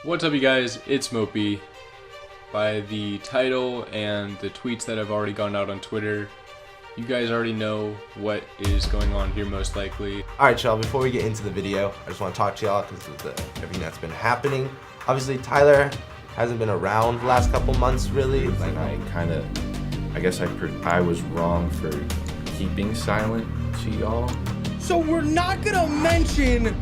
What's up, you guys? It's Mopey. By the title and the tweets that have already gone out on Twitter, you guys already know what is going on here most likely. Alright y'all, before we get into the video, I just want to talk to y'all because of everything that's been happening. Obviously Tyler hasn't been around the last couple months really. Like I guess I was wrong for keeping silent to y'all. So we're not gonna mention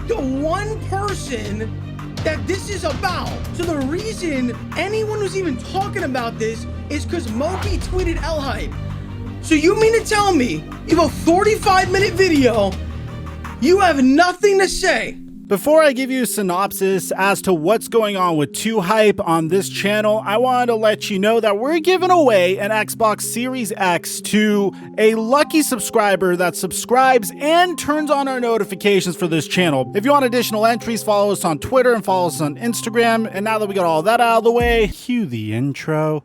the one person that this is about. So the reason anyone who's even talking about this is because Mopey tweeted L-Hype. So you mean to tell me you have a 45-minute video, you have nothing to say? Before I give you a synopsis as to what's going on with 2Hype on this channel, I wanted to let you know that we're giving away an Xbox Series X to a lucky subscriber that subscribes and turns on our notifications for this channel. If you want additional entries, follow us on Twitter and follow us on Instagram. And now that we got all that out of the way, cue the intro.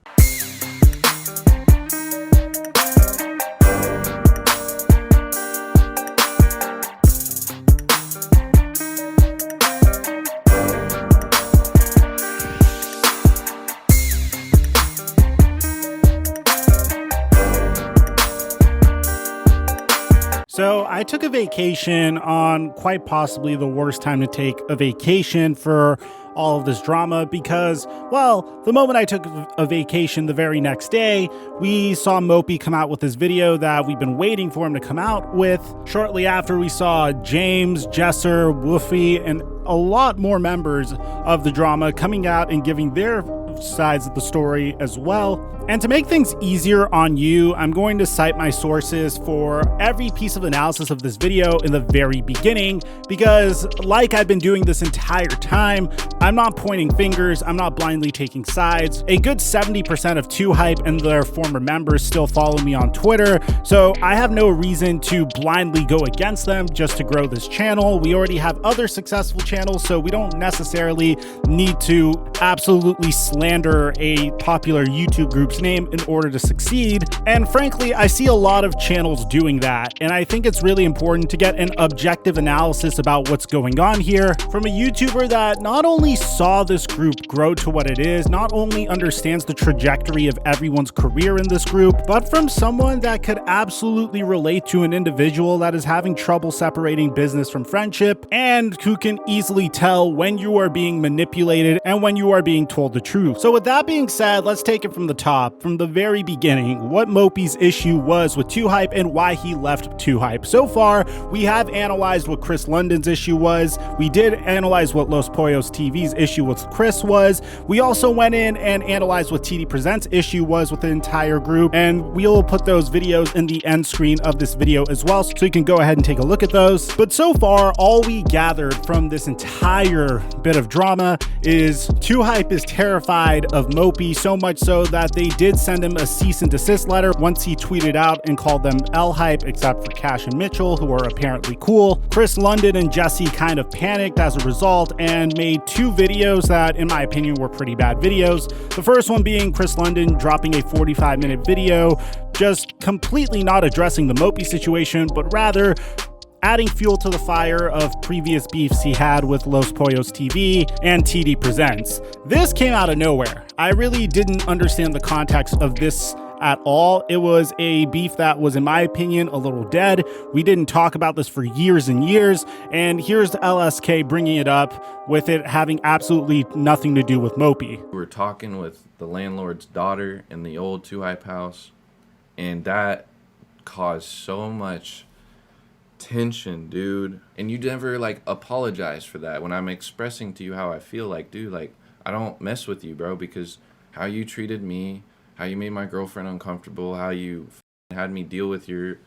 So I took a vacation on quite possibly the worst time to take a vacation for all of this drama because, well, the moment I took a vacation the very next day, we saw Mopey come out with this video that we've been waiting for him to come out with. Shortly after, we saw James, Jesser, Woofy, and a lot more members of the drama coming out and giving their sides of the story as well. And to make things easier on you, I'm going to cite my sources for every piece of analysis of this video in the very beginning, because like I've been doing this entire time, I'm not pointing fingers, I'm not blindly taking sides. A good 70% of 2Hype and their former members still follow me on Twitter, so I have no reason to blindly go against them just to grow this channel. We already have other successful channels, so we don't necessarily need to absolutely slander a popular YouTube group's name in order to succeed. And frankly, I see a lot of channels doing that, and I think it's really important to get an objective analysis about what's going on here from a YouTuber that not only saw this group grow to what it is, not only understands the trajectory of everyone's career in this group, but from someone that could absolutely relate to an individual that is having trouble separating business from friendship, and who can easily tell when you are being manipulated and when you are being told the truth. So with that being said, let's take it from the top, from the very beginning, what Mopey's issue was with 2Hype and why he left 2Hype. So far, we have analyzed what Chris London's issue was. We did analyze what Los Pollos TV's issue with Chris was. We also went in and analyzed what TDPresents issue was with the entire group, and we'll put those videos in the end screen of this video as well, so you can go ahead and take a look at those. But so far, all we gathered from this entire bit of drama is 2Hype is terrified of Mopey, so much so that they did send him a cease and desist letter once he tweeted out and called them L-Hype, except for Cash and Mitchell, who are apparently cool. Chris London and Jesse kind of panicked as a result and made two videos that, in my opinion, were pretty bad videos. The first one being Chris London dropping a 45-minute video, just completely not addressing the Mopey situation, but rather adding fuel to the fire of previous beefs he had with Los Pollos TV and TDPresents. This came out of nowhere. I really didn't understand the context of this at all. It was a beef that was, in my opinion, a little dead. We didn't talk about this for years and years, and here's the LSK bringing it up with it having absolutely nothing to do with Mopey. We were talking with the landlord's daughter in the old 2Hype house, and that caused so much tension, dude. And you never like apologize for that when I'm expressing to you how I feel. Like, dude, like, I don't mess with you, bro, because how you treated me, how you made my girlfriend uncomfortable, how you had me deal with your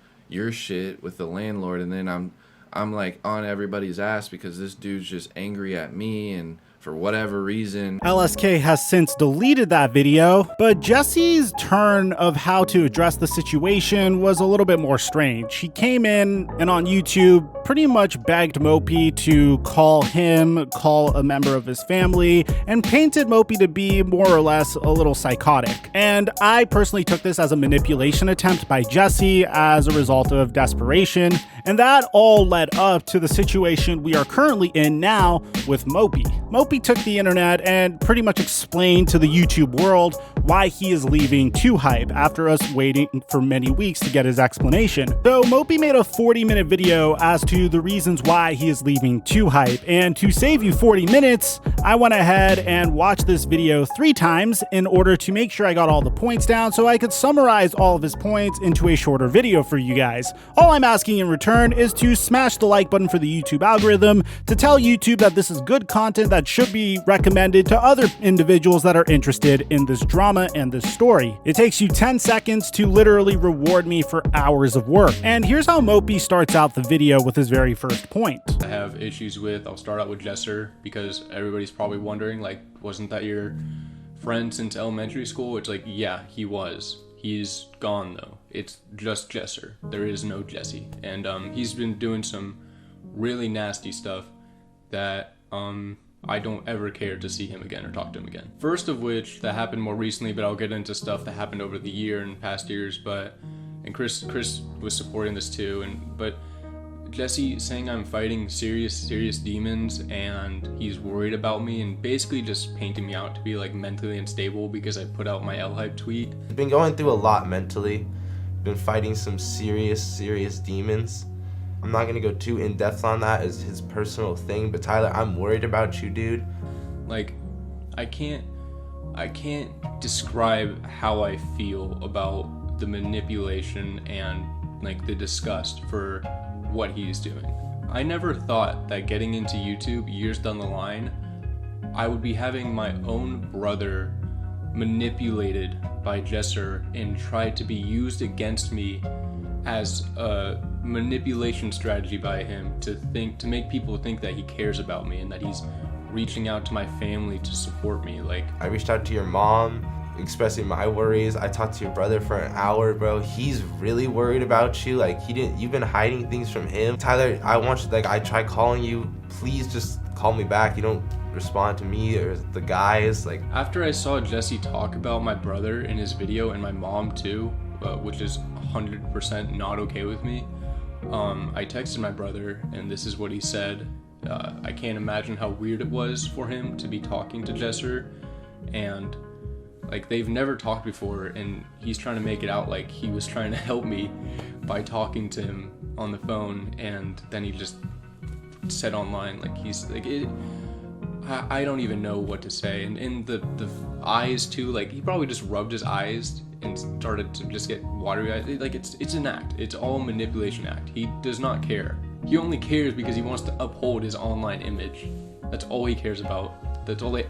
shit with the landlord, and then I'm like on everybody's ass because this dude's just angry at me and for whatever reason. LSK has since deleted that video, but Jesse's turn of how to address the situation was a little bit more strange. He came in and on YouTube pretty much begged Mopey to call a member of his family, and painted Mopey to be more or less a little psychotic. And I personally took this as a manipulation attempt by Jesse as a result of desperation, and that all led up to the situation we are currently in now with Mopey. Mopey took the internet and pretty much explained to the YouTube world why he is leaving 2Hype after us waiting for many weeks to get his explanation. So Mopey made a 40-minute video as to the reasons why he is leaving 2Hype, and to save you 40 minutes, I went ahead and watched this video 3 times in order to make sure I got all the points down so I could summarize all of his points into a shorter video for you guys. All I'm asking in return is to smash the like button for the YouTube algorithm, to tell YouTube that this is good content that should be recommended to other individuals that are interested in this drama and this story. It takes you 10 seconds to literally reward me for hours of work. And here's how Mopey starts out the video with his very first point. I have issues with, I'll start out with Jesser, because everybody's probably wondering, like, wasn't that your friend since elementary school? It's like, yeah, he was. He's gone though. It's just Jesser. There is no Jesse. And he's been doing some really nasty stuff that I don't ever care to see him again or talk to him again. First of which, that happened more recently, but I'll get into stuff that happened over the year and past years, and Chris was supporting this too, but Jesse saying I'm fighting serious demons and he's worried about me and basically just painting me out to be like mentally unstable because I put out my L-Hype tweet. He's been going through a lot mentally, been fighting some serious demons. I'm not gonna go too in depth on that as his personal thing, but Tyler, I'm worried about you, dude. Like, I can't describe how I feel about the manipulation and like the disgust for what he's doing. I never thought that getting into YouTube years down the line, I would be having my own brother manipulated by Jesser and tried to be used against me as a manipulation strategy by him to make people think that he cares about me and that he's reaching out to my family to support me. Like, I reached out to your mom expressing my worries. I talked to your brother for an hour, bro. He's really worried about you. Like, you've been hiding things from him. Tyler, I tried calling you. Please just call me back. You don't respond to me or the guys. Like, after I saw Jesse talk about my brother in his video and my mom too, which is 100% not okay with me, I texted my brother and this is what he said. I can't imagine how weird it was for him to be talking to Jesser, and like, they've never talked before, and he's trying to make it out like he was trying to help me by talking to him on the phone, and then he just said online, like, he's like, I don't even know what to say. And the eyes too, like, he probably just rubbed his eyes and started to just get watery eyes. Like, it's an act. It's all manipulation act. He does not care. He only cares because he wants to uphold his online image. That's all he cares about. That's all they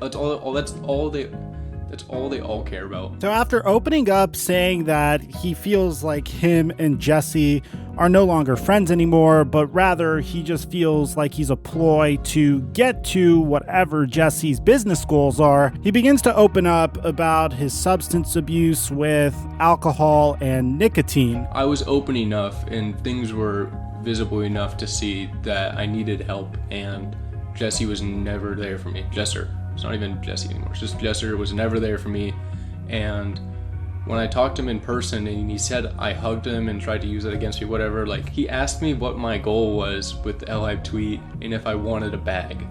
all care about. So after opening up saying that he feels like him and Jesse are no longer friends anymore, but rather he just feels like he's a ploy to get to whatever Jesse's business goals are, he begins to open up about his substance abuse with alcohol and nicotine. I was open enough and things were visible enough to see that I needed help, and Jesse was never there for me. Jesser. It's not even Jesse anymore. It's just Jesser was never there for me. And when I talked to him in person and he said I hugged him and tried to use it against me, whatever, like, he asked me what my goal was with the L-Hype tweet and if I wanted a bag.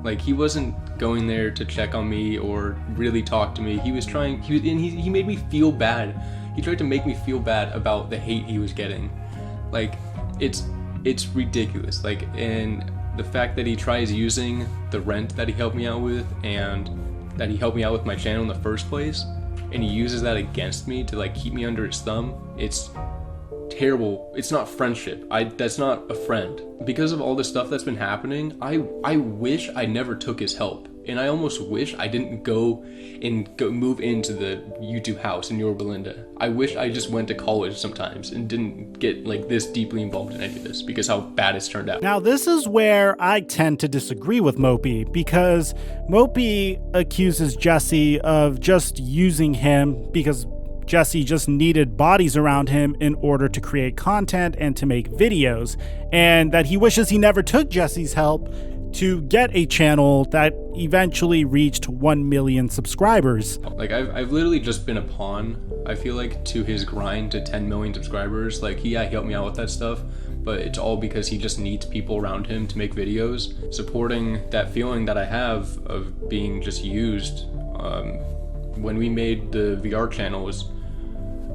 Like, he wasn't going there to check on me or really talk to me. He made me feel bad. He tried to make me feel bad about the hate he was getting. Like, it's ridiculous. Like, and the fact that he tries using the rent that he helped me out with and that he helped me out with my channel in the first place, and he uses that against me to like keep me under his thumb, it's terrible. It's not friendship. That's not a friend. Because of all the stuff that's been happening, I wish I never took his help. And I almost wish I didn't go move into the YouTube house in Yorba Linda. I wish I just went to college sometimes and didn't get like this deeply involved in any of this because how bad it's turned out. Now, this is where I tend to disagree with Mopey, because Mopey accuses Jesse of just using him because Jesse just needed bodies around him in order to create content and to make videos, and that he wishes he never took Jesse's help to get a channel that eventually reached 1 million subscribers. Like, I've literally just been a pawn, I feel like, to his grind to 10 million subscribers. Like, he helped me out with that stuff, but it's all because he just needs people around him to make videos, supporting that feeling that I have of being just used. When we made the VR channels,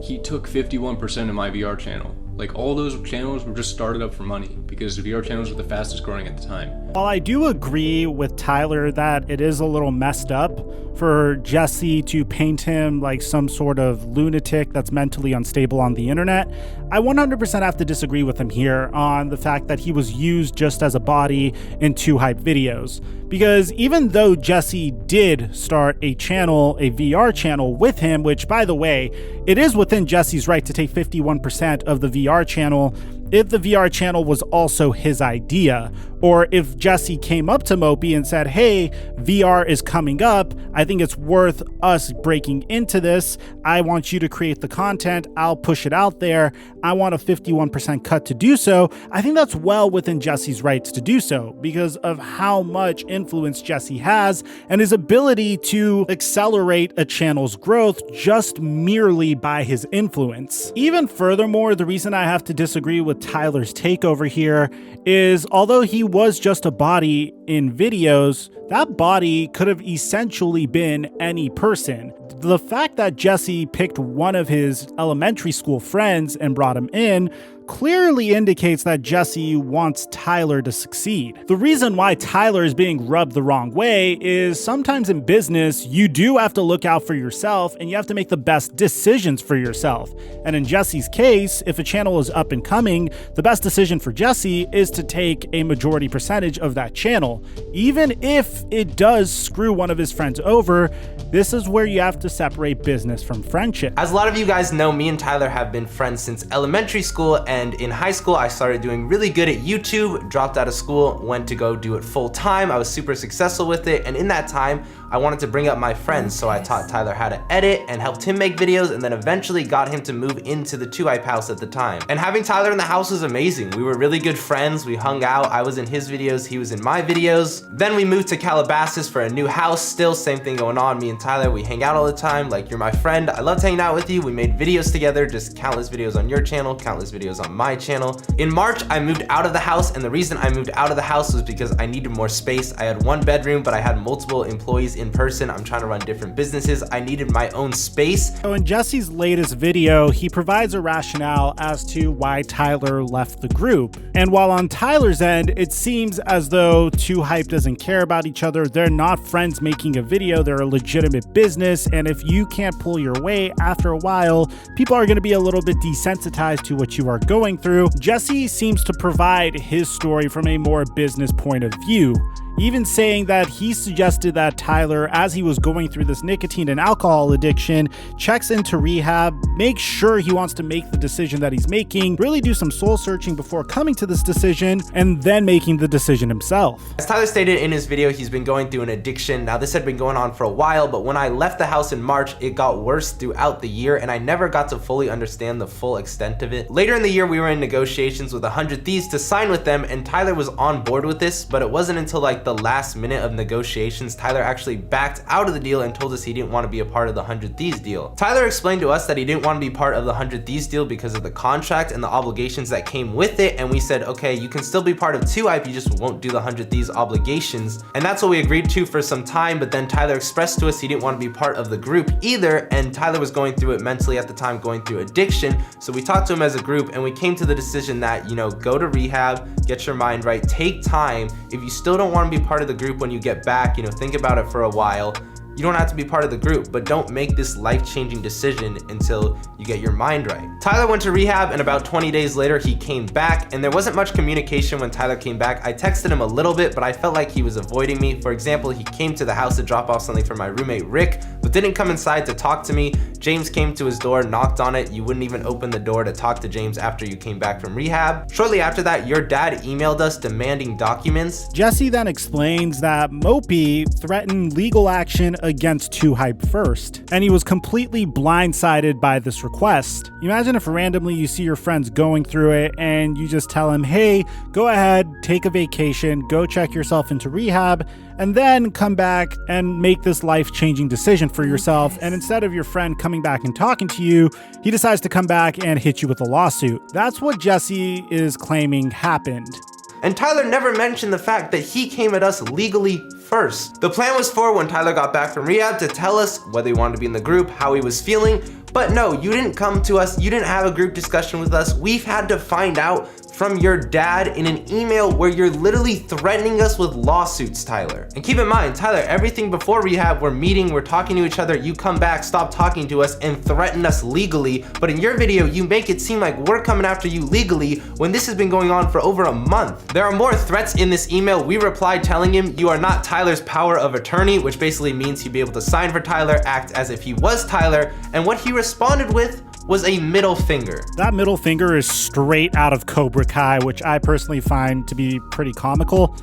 he took 51% of my VR channel. Like, all those channels were just started up for money because VR channels were the fastest growing at the time. While I do agree with Tyler that it is a little messed up for Jesse to paint him like some sort of lunatic that's mentally unstable on the internet, I 100% have to disagree with him here on the fact that he was used just as a body in 2Hype videos. Because even though Jesse did start a channel, a VR channel with him, which, by the way, it is within Jesse's right to take 51% of the VR channel if the VR channel was also his idea, or if Jesse came up to Mopey and said, hey, VR is coming up, I think it's worth us breaking into this. I want you to create the content. I'll push it out there. I want a 51% cut to do so. I think that's well within Jesse's rights to do so because of how much influence Jesse has and his ability to accelerate a channel's growth just merely by his influence. Even furthermore, the reason I have to disagree with Tyler's take over here is, although he was just a body in videos, that body could have essentially been any person. The fact that Jesse picked one of his elementary school friends and brought him in clearly indicates that Jesse wants Tyler to succeed. The reason why Tyler is being rubbed the wrong way is sometimes in business, you do have to look out for yourself and you have to make the best decisions for yourself. And in Jesse's case, if a channel is up and coming, the best decision for Jesse is to take a majority percentage of that channel. Even if it does screw one of his friends over, this is where you have to separate business from friendship. As a lot of you guys know, me and Tyler have been friends since elementary school, and in high school I started doing really good at YouTube, dropped out of school, went to go do it full time. I was super successful with it, and in that time I wanted to bring up my friends, so I taught Tyler how to edit and helped him make videos, and then eventually got him to move into the 2Hype house at the time. And having Tyler in the house was amazing. We were really good friends. We hung out. I was in his videos, he was in my videos. Then we moved to Calabasas for a new house. Still same thing going on. Me and Tyler, we hang out all the time. Like, you're my friend. I loved hanging out with you. We made videos together, just countless videos on your channel, countless videos on my channel. In March, I moved out of the house, and the reason I moved out of the house was because I needed more space. I had one bedroom, but I had multiple employees in person. I'm trying to run different businesses. I needed my own space. So in Jesse's latest video, he provides a rationale as to why Tyler left the group. And while on Tyler's end, it seems as though 2Hype doesn't care about each other. They're not friends making a video. They're a legitimate business. And if you can't pull your weight after a while, people are going to be a little bit desensitized to what you are going through. Jesse seems to provide his story from a more business point of view, even saying that he suggested that Tyler, as he was going through this nicotine and alcohol addiction, checks into rehab, makes sure he wants to make the decision that he's making, really do some soul searching before coming to this decision, and then making the decision himself. As Tyler stated in his video, he's been going through an addiction. Now, this had been going on for a while, but when I left the house in March, it got worse throughout the year, and I never got to fully understand the full extent of it. Later in the year, we were in negotiations with 100 Thieves to sign with them, and Tyler was on board with this, but it wasn't until like the last minute of negotiations, Tyler actually backed out of the deal and told us he didn't want to be a part of the 100 Thieves deal. Tyler explained to us that he didn't want to be part of the 100 Thieves deal because of the contract and the obligations that came with it, and we said, okay, you can still be part of 2Hype, you just won't do the 100 Thieves obligations. And that's what we agreed to for some time, but then Tyler expressed to us he didn't want to be part of the group either, and Tyler was going through it mentally at the time, going through addiction. So we talked to him as a group, and we came to the decision that, you know, go to rehab, get your mind right, take time. If you still don't want to be part of the group when you get back, you know, think about it for a while. You don't have to be part of the group, but don't make this life-changing decision until you get your mind right. Tyler went to rehab, and about 20 days later, he came back, and there wasn't much communication when Tyler came back. I texted him a little bit, but I felt like he was avoiding me. For example, he came to the house to drop off something for my roommate, Rick, but didn't come inside to talk to me. James came to his door, knocked on it. You wouldn't even open the door to talk to James after you came back from rehab. Shortly after that, your dad emailed us demanding documents. Jesse then explains that Mopey threatened legal action against 2Hype first, and he was completely blindsided by this request. Imagine if randomly you see your friends going through it and you just tell him, hey, go ahead, take a vacation, go check yourself into rehab, and then come back and make this life-changing decision for yourself. And instead of your friend coming back and talking to you, he decides to come back and hit you with a lawsuit. That's what Jesse is claiming happened. And Tyler never mentioned the fact that he came at us legally first. The plan was for when Tyler got back from rehab to tell us whether he wanted to be in the group, how he was feeling, but no, you didn't come to us, you didn't have a group discussion with us. We've had to find out from your dad in an email where you're literally threatening us with lawsuits, Tyler. And keep in mind, Tyler, everything before rehab, we're meeting, we're talking to each other, you come back, stop talking to us, and threaten us legally. But in your video, you make it seem like we're coming after you legally when this has been going on for over a month. There are more threats in this email. We replied telling him you are not Tyler's power of attorney, which basically means he'd be able to sign for Tyler, act as if he was Tyler, and what he responded with was a middle finger. That middle finger is straight out of Cobra Kai, which I personally find to be pretty comical.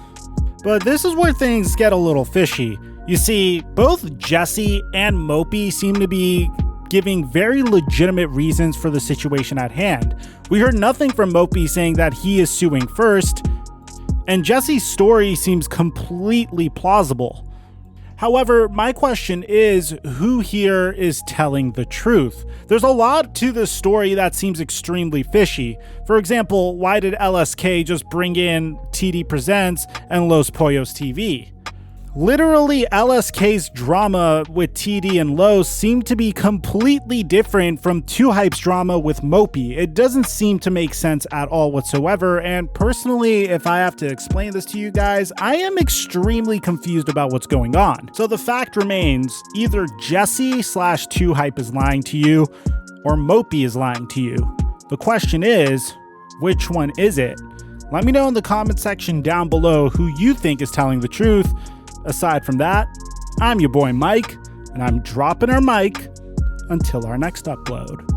But this is where things get a little fishy. You see, both Jesse and Mopey seem to be giving very legitimate reasons for the situation at hand. We heard nothing from Mopey saying that he is suing first, and Jesse's story seems completely plausible. However, my question is, who here is telling the truth? There's a lot to this story that seems extremely fishy. For example, why did LSK just bring in TDPresents and Los Pollos TV? Literally, LSK's drama with TD and Los seemed to be completely different from 2Hype's drama with Mopey. It doesn't seem to make sense at all whatsoever, and personally, if I have to explain this to you guys, I am extremely confused about what's going on. So the fact remains, either Jesse/2Hype is lying to you, or Mopey is lying to you. The question is, which one is it? Let me know in the comment section down below who you think is telling the truth. Aside from that, I'm your boy Mike, and I'm dropping our mic until our next upload.